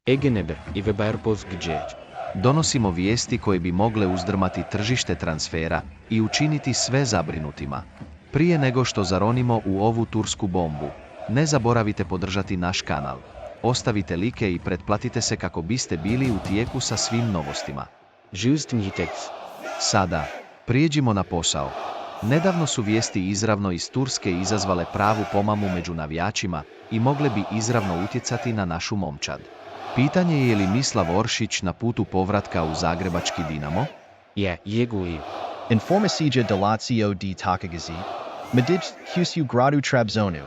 Egeneber i Weberpos gdje. Donosimo vijesti koje bi mogle uzdrmati tržište transfera i učiniti sve zabrinutima. Prije nego što zaronimo u ovu tursku bombu, ne zaboravite podržati naš kanal. Ostavite like i pretplatite se kako biste bili u tijeku sa svim novostima. Sada, prijeđimo na posao. Nedavno su vijesti izravno iz Turske izazvale pravu pomamu među navijačima i mogle bi izravno utjecati na našu momčad. Pitanje je li Mislav Oršić na putu povratka u zagrebački Dinamo? Jeguji. Informacija delacio di Takagazi, Medic Husju gradu Trabzonu,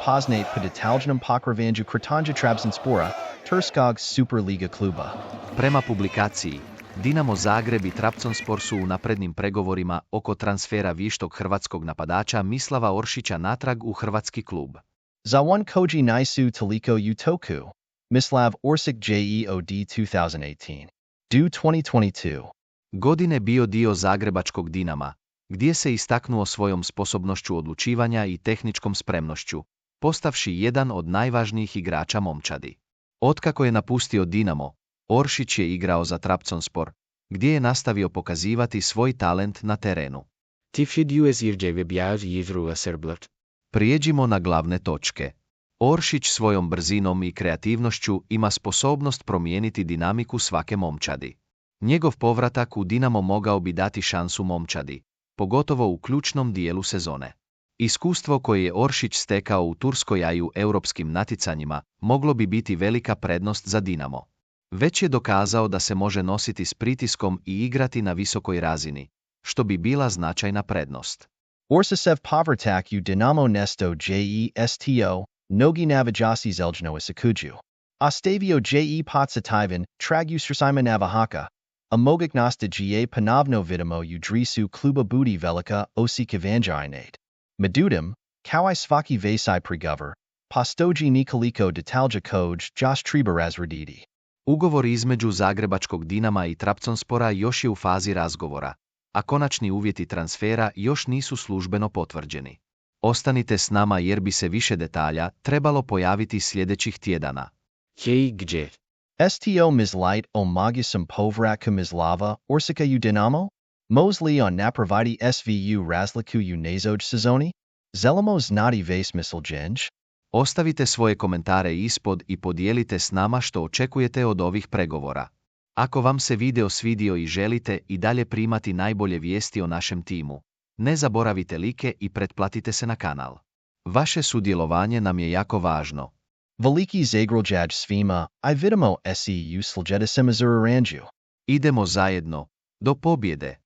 Poznate po detaljnom pokrivanju Kretanja Trabzonspora, Turskog Superliga kluba. Prema publikaciji, Dinamo Zagreb i Trabzonspor su u naprednim pregovorima oko transfera vištog hrvatskog napadača Mislava Oršića natrag u hrvatski klub. Za one koji nisu toliko utoku, Mislav Oršić JEOD 2018. Do 2022. Godine bio dio zagrebačkog Dinama, gdje se istaknuo svojom sposobnošću odlučivanja i tehničkom spremnošću, postavši jedan od najvažnijih igrača momčadi. Otkako je napustio Dinamo, Oršić je igrao za Trabzonspor, gdje je nastavio pokazivati svoj talent na terenu. Prijeđimo na glavne točke. Oršić svojom brzinom i kreativnošću ima sposobnost promijeniti dinamiku svake momčadi. Njegov povratak u Dinamo mogao bi dati šansu momčadi, pogotovo u ključnom dijelu sezone. Iskustvo koje je Oršić stekao u Turskoj i u europskim natjecanjima moglo bi biti velika prednost za Dinamo. Već je dokazao da se može nositi s pritiskom i igrati na visokoj razini, što bi bila značajna prednost. Oršićev povratak u Dinamo Nesto JESTO, Nogi Navajasi Zeljno Isikuju. Ostavio JE Potsativan, Trag Usrsima Navahaka, a mogiknosti ga ponovno vidimo u drisu kluba budi velika osika vanjajnade. Medudim, kao I svaki vasai pregovor, postoji nikoliko detalja koj Josh treba razraditi. Ugovor između zagrebačkog Dinama i Trabzonspora još je u fazi razgovora, a konačni uvjeti transfera još nisu službeno potvrđeni. Ostanite s nama jer bi se više detalja trebalo pojaviti sljedećih tjedana. Gdje. STO Mizlite o Mogisum Povraka Mislava Oršića u Dinamo? Mozli on napraviti SVU razliku u nezoj sezoni? Zelimo znati vas misljenj? Ostavite svoje komentare ispod i podijelite s nama što očekujete od ovih pregovora. Ako vam se video svidio i želite i dalje primati najbolje vijesti o našem timu, ne zaboravite like i pretplatite se na kanal. Vaše sudjelovanje nam je jako važno. Veliki zagrljaj svima, I vidimo SEU sljedećem Aranju. Idemo zajedno, do pobjede!